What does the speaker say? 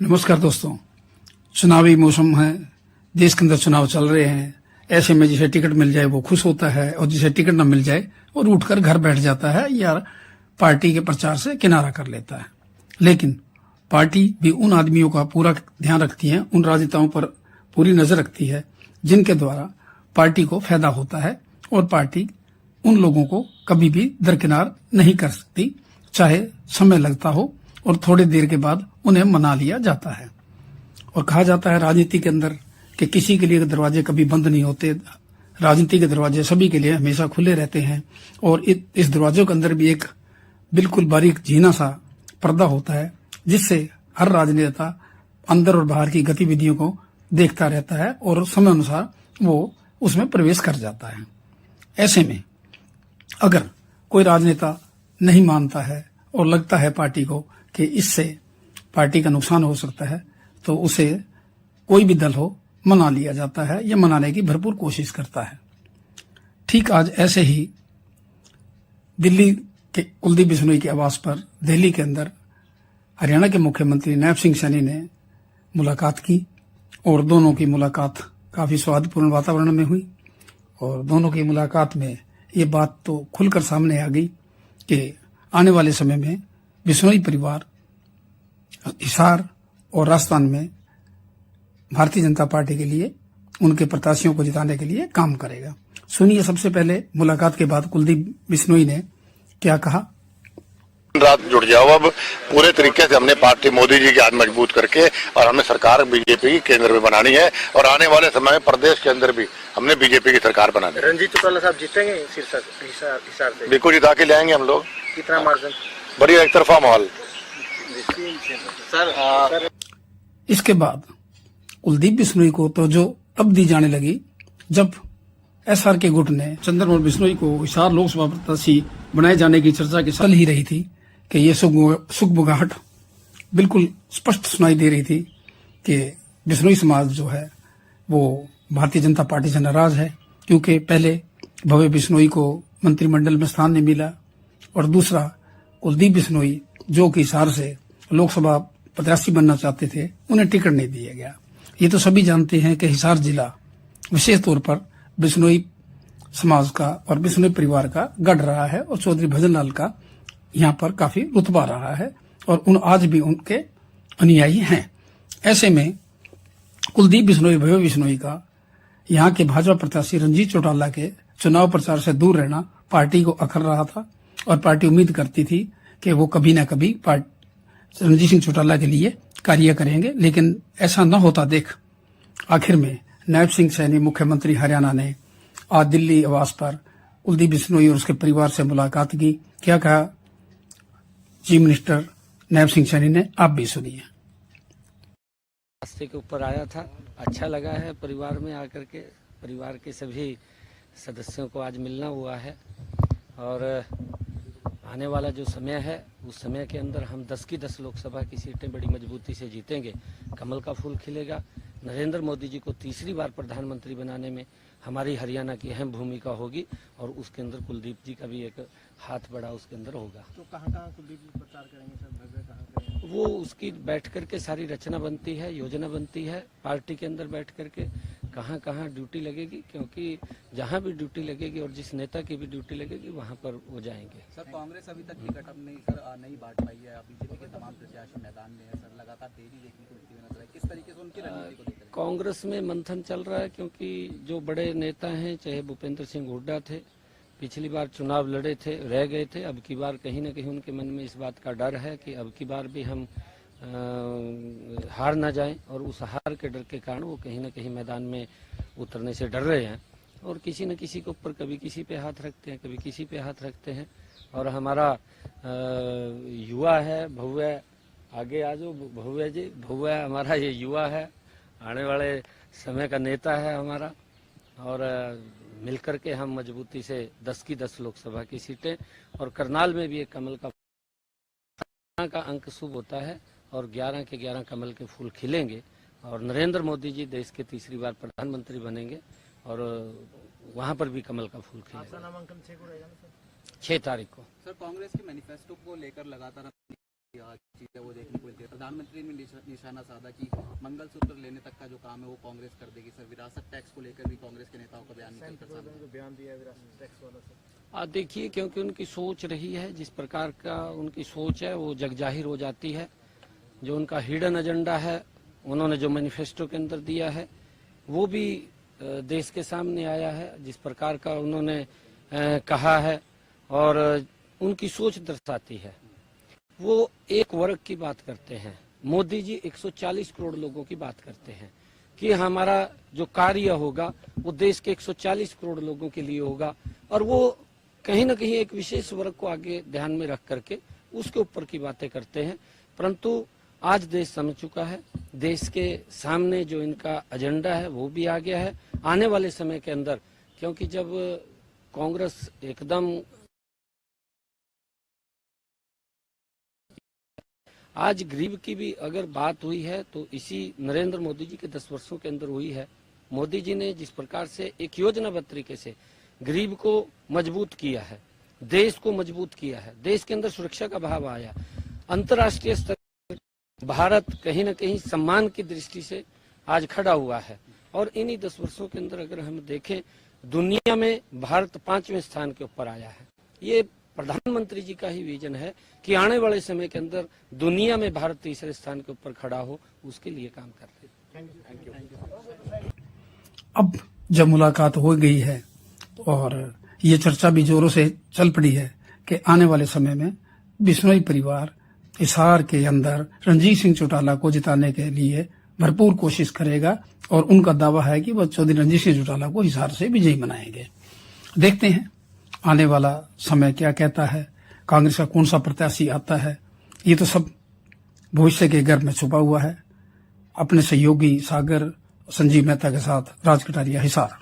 नमस्कार दोस्तों, चुनावी मौसम है, देश के अंदर चुनाव चल रहे हैं। ऐसे में जिसे टिकट मिल जाए वो खुश होता है और जिसे टिकट न मिल जाए वो उठकर घर बैठ जाता है या पार्टी के प्रचार से किनारा कर लेता है। लेकिन पार्टी भी उन आदमियों का पूरा ध्यान रखती है, उन राजनेताओं पर पूरी नजर रखती है जिनके द्वारा पार्टी को फायदा होता है और पार्टी उन लोगों को कभी भी दरकिनार नहीं कर सकती, चाहे समय लगता हो और थोड़ी देर के बाद उन्हें मना लिया जाता है। और कहा जाता है राजनीति के अंदर कि किसी के लिए दरवाजे कभी बंद नहीं होते, राजनीति के दरवाजे सभी के लिए हमेशा खुले रहते हैं। और इस दरवाजों के अंदर भी एक बिल्कुल बारीक जीना सा पर्दा होता है जिससे हर राजनेता अंदर और बाहर की गतिविधियों को देखता रहता है और समय अनुसार वो उसमें प्रवेश कर जाता है। ऐसे में अगर कोई राजनेता नहीं मानता है और लगता है पार्टी को कि इससे पार्टी का नुकसान हो सकता है तो उसे कोई भी दल हो मना लिया जाता है या मनाने की भरपूर कोशिश करता है। ठीक आज ऐसे ही दिल्ली के कुलदीप बिश्नोई के आवास पर दिल्ली के अंदर हरियाणा के मुख्यमंत्री नायब सिंह सैनी ने मुलाकात की और दोनों की मुलाकात काफी सौहार्दपूर्ण वातावरण में हुई। और दोनों की मुलाकात में ये बात तो खुलकर सामने आ गई कि आने वाले समय में बिश्नोई परिवार हिसार और राजस्थान में भारतीय जनता पार्टी के लिए उनके प्रत्याशियों को जिताने के लिए काम करेगा। सुनिए सबसे पहले मुलाकात के बाद कुलदीप बिश्नोई ने क्या कहा। रात जुड़ जाओ, अब पूरे तरीके से हमने पार्टी मोदी जी की हाथ मजबूत करके और हमने सरकार बीजेपी की केंद्र में बनानी है और आने वाले समय में प्रदेश के अंदर भी हमने बीजेपी की सरकार बनानी है। रणजीत चौटाला साहब जीतेंगे हिसार से? बिल्कुल जिता के लाएंगे हम लोग। कितना मार्जिन? बढ़िया एक तरफा माहौल। सर इसके बाद कुलदीप बिश्नोई को तो जो तब दी जाने लगी जब एसआर के गुट ने चंद्रमोहन बिश्नोई को हिसार लोकसभा प्रत्याशी बनाए जाने की चर्चा की चल ही रही थी कि ये सुगबुगाहट बिल्कुल स्पष्ट सुनाई दे रही थी कि बिश्नोई समाज जो है वो भारतीय जनता पार्टी से नाराज है, क्योंकि पहले भव्य बिश्नोई को मंत्रिमंडल में स्थान नहीं मिला और दूसरा कुलदीप बिश्नोई जो कि हिसार से लोकसभा प्रत्याशी बनना चाहते थे उन्हें टिकट नहीं दिया गया। ये तो सभी जानते हैं कि हिसार जिला विशेष तौर पर बिश्नोई समाज का और बिश्नोई परिवार का गढ़ रहा है और चौधरी भजनलाल का यहाँ पर काफी रुतबा रहा है और आज भी उनके अनुयायी हैं। ऐसे में कुलदीप बिश्नोई भव्य बिश्नोई का यहाँ के भाजपा प्रत्याशी रणजीत चौटाला के चुनाव प्रचार से दूर रहना पार्टी को अखर रहा था और पार्टी उम्मीद करती थी कि वो कभी न कभी रणजीत सिंह चौटाला के लिए कार्य करेंगे। लेकिन ऐसा न होता देख आखिर में नायब सिंह सैनी मुख्यमंत्री हरियाणा ने आज दिल्ली आवास पर कुलदीप बिश्नोई और उसके परिवार से मुलाकात की। क्या कहा चीफ मिनिस्टर नायब सिंह सैनी ने, आप भी सुनिए। रास्ते के ऊपर आया था, अच्छा लगा है परिवार में आकर के, परिवार के सभी सदस्यों को आज मिलना हुआ है और आने वाला जो समय है उस समय के अंदर हम 10 की 10 लोकसभा की सीटें बड़ी मजबूती से जीतेंगे। कमल का फूल खिलेगा। नरेंद्र मोदी जी को तीसरी बार प्रधानमंत्री बनाने में हमारी हरियाणा की अहम भूमिका होगी और उसके अंदर कुलदीप जी का भी एक हाथ बड़ा उसके अंदर होगा। तो कहाँ कुलदीप जी प्रचार करेंगे सर? कहाँ करेंगे? वो उसकी बैठ करके सारी रचना बनती है, योजना बनती है पार्टी के अंदर बैठ करके कहाँ कहाँ ड्यूटी लगेगी, क्योंकि जहाँ भी ड्यूटी लगेगी और जिस नेता की भी ड्यूटी लगेगी वहाँ पर वो जाएंगे। सर कांग्रेस अभी तक टिकट नहीं बांट पाई है, बीजेपी के तमाम प्रत्याशी मैदान में है सर, लगातार देरी देखने को मिलती है नजर है, किस तरीके से उनकी रणनीति को देख रहे हैं? कांग्रेस में मंथन चल रहा है, क्योंकि जो बड़े नेता हैं चाहे भूपेंद्र सिंह हुड्डा थे, पिछली बार चुनाव लड़े थे, रह गए थे, अब की बार कहीं न कहीं उनके मन में इस बात का डर है कि अब की बार भी हम हार ना जाएं और उस हार के डर के कारण वो कहीं न कहीं मैदान में उतरने से डर रहे हैं और किसी न किसी के ऊपर कभी किसी पे हाथ रखते हैं, कभी किसी पे हाथ रखते हैं। और हमारा युवा है भव्य, आगे आ जाओ भव्य जी, भव्य हमारा ये युवा है, आने वाले समय का नेता है हमारा और मिलकर के हम मजबूती से 10 की 10 लोकसभा की सीटें और करनाल में भी एक कमल का अंक शुभ होता है और 11 के 11 कमल के फूल खिलेंगे और नरेंद्र मोदी जी देश के तीसरी बार प्रधानमंत्री बनेंगे और वहां पर भी कमल का फूल खिलेगा। नामांकन 6 को रहेगा ना सर? 6 तारीख को। सर कांग्रेस के मैनिफेस्टो को लेकर लगातार चीज है वो देखने को मिलती है। प्रधानमंत्री ने निशाना साधा कि मंगलसूत्र लेने तक का जो काम है वो कांग्रेस कर देगी। सर विरासत टैक्स को लेकर भी कांग्रेस के नेताओं का बयान निकल कर सामने बयान दिया है विरासत टैक्स वाला से। देखिए, क्योंकि उनकी सोच रही है, जिस प्रकार का उनकी सोच है वो जगजाहिर हो जाती है। जो उनका हिडन एजेंडा है, उन्होंने जो मैनिफेस्टो के अंदर दिया है वो भी देश के सामने आया है। जिस प्रकार का उन्होंने कहा है और उनकी सोच दर्शाती है। वो एक वर्ग की बात करते हैं, मोदी जी 140 करोड़ लोगों की बात करते हैं कि हमारा जो कार्य होगा वो देश के 140 करोड़ लोगों के लिए होगा, और वो कहीं ना कहीं एक विशेष वर्ग को आगे ध्यान में रख करके उसके ऊपर की बातें करते हैं। परंतु आज देश समझ चुका है, देश के सामने जो इनका एजेंडा है वो भी आ गया है। आने वाले समय के अंदर, क्योंकि जब कांग्रेस एकदम आज गरीब की भी अगर बात हुई है तो इसी नरेंद्र मोदी जी के 10 वर्षों के अंदर हुई है। मोदी जी ने जिस प्रकार से एक योजनाबद्ध तरीके से गरीब को मजबूत किया है, देश को मजबूत किया है, देश के अंदर सुरक्षा का भाव आया, अंतर्राष्ट्रीय स्तर भारत कहीं न कहीं सम्मान की दृष्टि से आज खड़ा हुआ है। और इन्हीं 10 वर्षों के अंदर अगर हम देखें, दुनिया में भारत 5वें स्थान के ऊपर आया है। ये प्रधानमंत्री जी का ही विजन है कि आने वाले समय के अंदर दुनिया में भारत तीसरे स्थान के ऊपर खड़ा हो, उसके लिए काम कर रहे हैं। अब जब मुलाकात हो गई है और ये चर्चा भी जोरों से चल पड़ी है कि आने वाले समय में बिश्नोई परिवार हिसार के अंदर रणजीत सिंह चौटाला को जिताने के लिए भरपूर कोशिश करेगा, और उनका दावा है कि वह चौधरी रणजीत सिंह चौटाला को हिसार से विजयी बनाएंगे। देखते हैं आने वाला समय क्या कहता है, कांग्रेस का कौन सा प्रत्याशी आता है। ये तो सब भविष्य के गर्भ में छुपा हुआ है। अपने सहयोगी सागर संजीव मेहता के साथ राज कटारिया, हिसार।